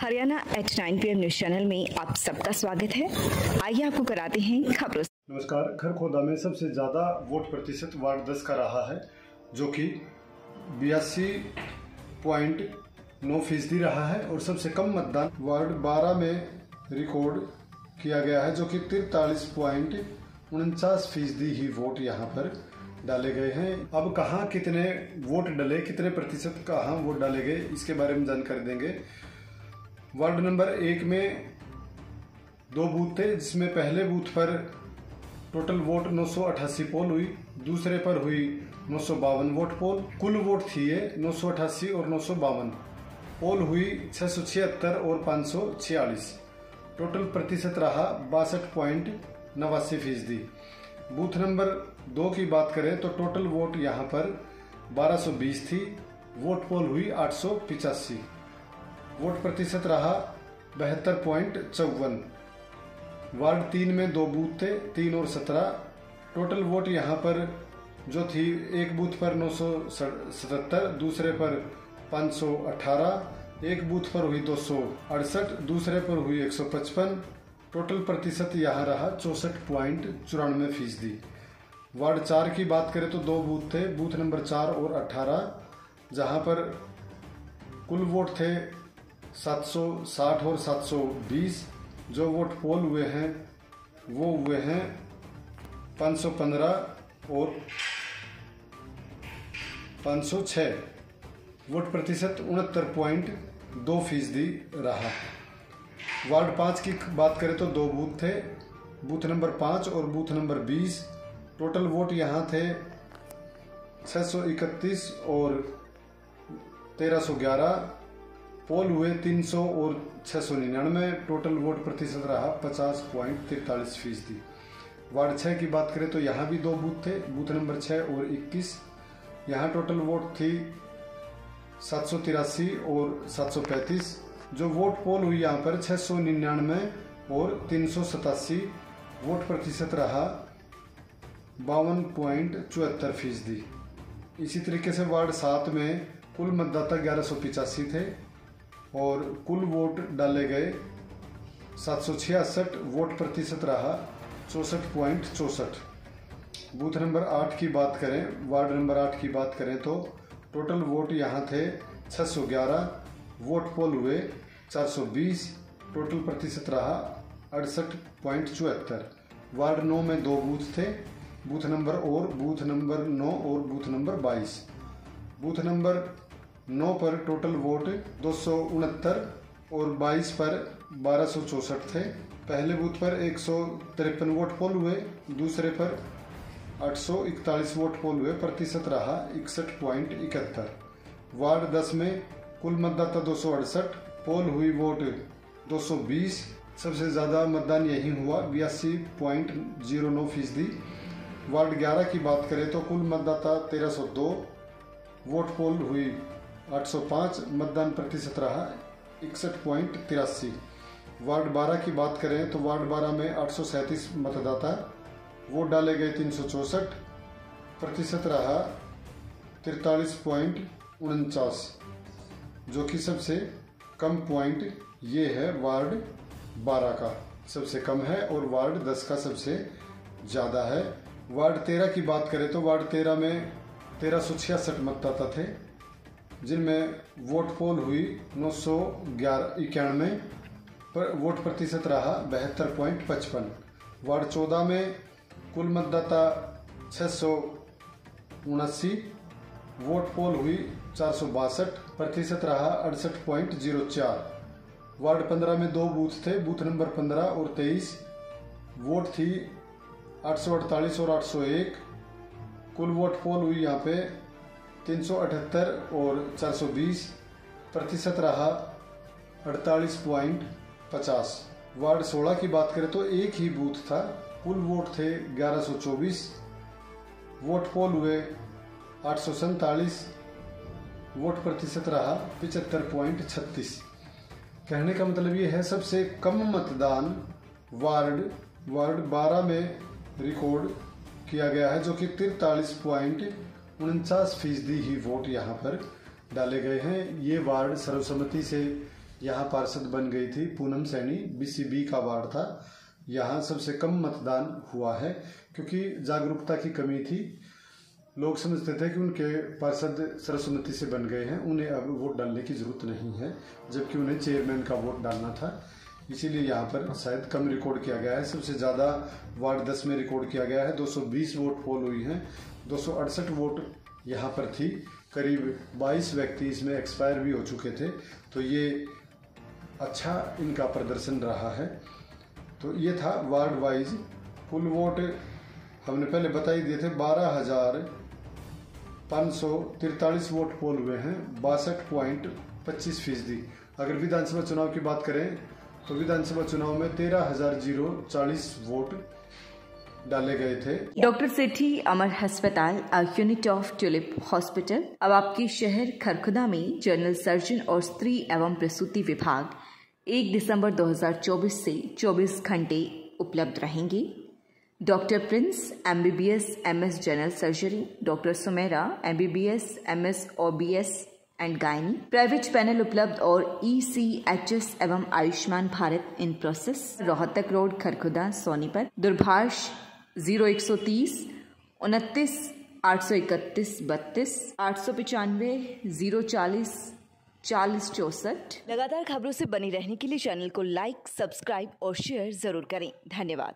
Haryana H9 PM news channel में आप सबका स्वागत है। आइए आपको कराते हैं खबरों। नमस्कार। खरखोदा में सबसे ज़्यादा वोट प्रतिशत वार्ड 10 का रहा है, जो कि 82.9% रहा है, और सबसे कम मतदान वार्ड 12 में रिकॉर्ड किया गया है, जो कि 43.49% ही वोट यहाँ पर डाले गए हैं। अब कहाँ कितने वोट डले, कितने प्रतिशत कहाँ वोट डाले गए, इसके बारे में जानकारी देंगे। वार्ड नंबर 1 में 2 बूथ थे, जिसमें पहले बूथ पर टोटल वोट 988 पोल हुई, दूसरे पर हुई 952 वोट पोल। कुल वोट थी ये 988 और 952। पोल हुई 676 और 546। टोटल प्रतिशत रहा 62.89%। बूथ नंबर 2 की बात करें तो टोटल वोट यहाँ पर 1220 थी, वोट पोल हुई 885। वोट प्रतिशत रहा 72.54। वार्ड 3 में 2 बूथ थे, 3 और 17। टोटल वोट यहाँ पर जो थी, एक बूथ पर 977, दूसरे पर 518, एक बूथ पर हुई 268, दूसरे पर हुई 155। टोटल प्रतिशत यहाँ रहा 64.94%। वार्ड 4 की बात करें तो 2 बूथ थे, बूथ नंबर 4 और 18, जहाँ पर कुल वोट थे 760 और 720। जो वोट पोल हुए हैं वो हुए हैं 515 और 506। वोट प्रतिशत 69.2% रहा। वार्ड 5 की बात करें तो 2 बूथ थे, बूथ नंबर 5 और बूथ नंबर 20। टोटल वोट यहाँ थे 631 और 1311। पोल हुए 300 और 699। टोटल वोट प्रतिशत रहा 50.43%। वार्ड 6 की बात करें तो यहाँ भी 2 बूथ थे, बूथ नंबर 6 और 21। यहाँ टोटल वोट थी 783 और 735। जो वोट पोल हुई यहाँ पर 699 और 387। वोट प्रतिशत रहा 52.74%। इसी तरीके से वार्ड 7 में कुल मतदाता 1185 थे और कुल वोट डाले गए 766। वोट प्रतिशत रहा 64.64। बूथ नंबर 8 की बात करें, वार्ड नंबर 8 की बात करें तो टोटल वोट यहाँ थे 611। वोट पोल हुए 420। टोटल प्रतिशत रहा 68.74। वार्ड 9 में 2 बूथ थे, बूथ नंबर 9 और बूथ नंबर 22। बूथ नंबर 9 पर टोटल वोट 269 और 22 पर 1264 थे। पहले बूथ पर 153 वोट पोल हुए, दूसरे पर 841 वोट पोल हुए। प्रतिशत रहा 61.71। वार्ड 10 में कुल मतदाता 268, पोल हुई वोट 220। सबसे ज़्यादा मतदान यही हुआ 82.09%। वार्ड 11 की बात करें तो कुल मतदाता 1302, वोट पोल हुई 805। मतदान प्रतिशत रहा 61.83। वार्ड 12 की बात करें तो वार्ड 12 में 837 मतदाता, वोट डाले गए 364। प्रतिशत रहा 43.49, जो कि सबसे कम पॉइंट ये है वार्ड 12 का सबसे कम है और वार्ड 10 का सबसे ज़्यादा है। वार्ड 13 की बात करें तो वार्ड 13 में 1366 मतदाता थे, जिनमें वोट पोल हुई 991 पर वोट प्रतिशत रहा 72.55। वार्ड 14 में कुल मतदाता 679, वोट पोल हुई 462। प्रतिशत रहा 68.04। वार्ड 15 में 2 बूथ थे, बूथ नंबर 15 और 23। वोट थी 848 और 801। कुल वोट पोल हुई यहाँ पे 378 और 420। प्रतिशत रहा 48.50। वार्ड 16 की बात करें तो एक ही बूथ था, कुल वोट थे 1124। वोट पोल हुए 847। वोट प्रतिशत रहा 75.36। कहने का मतलब ये है सबसे कम मतदान वार्ड 12 में रिकॉर्ड किया गया है, जो कि 43.49% ही वोट यहाँ पर डाले गए हैं। ये वार्ड सर्वसम्मति से यहाँ पार्षद बन गई थी पूनम सैनी, BCB का वार्ड था। यहाँ सबसे कम मतदान हुआ है क्योंकि जागरूकता की कमी थी। लोग समझते थे कि उनके पार्षद सर्वसम्मति से बन गए हैं, उन्हें अब वोट डालने की जरूरत नहीं है, जबकि उन्हें चेयरमैन का वोट डालना था। इसीलिए यहाँ पर शायद कम रिकॉर्ड किया गया है। सबसे ज़्यादा वार्ड 10 में रिकॉर्ड किया गया है। 220 वोट पोल हुई हैं। 268 वोट यहाँ पर थी। करीब 22 व्यक्ति इसमें एक्सपायर भी हो चुके थे। तो ये अच्छा इनका प्रदर्शन रहा है। तो ये था वार्ड वाइज कुल वोट। हमने पहले बता ही दिए थे 12,543 वोट पोल हुए हैं, 62.25%। अगर विधानसभा चुनाव की बात करें तो विधानसभा चुनाव में 13,040 वोट डाले गए थे। डॉक्टर सेठी अमर अस्पताल, a unit of tulip hospital अब आपके शहर खरखुदा में जनरल सर्जन और स्त्री एवं प्रसूति विभाग 1 दिसंबर 2024 से 24 घंटे उपलब्ध रहेंगे। Doctor Prince MBBS MS general surgery, doctor Sumera MBBS MS OBS and gynae. Private panel उपलब्ध और ECHS एवं Ayushman Bharat in process. Rohtak road, Kharkhoda, Sonipat. दूरभाष 0130 29 831 32 895 040 4064। लगातार खबरों से बनी रहने के लिए चैनल को लाइक, सब्सक्राइब और शेयर जरूर करें। धन्यवाद।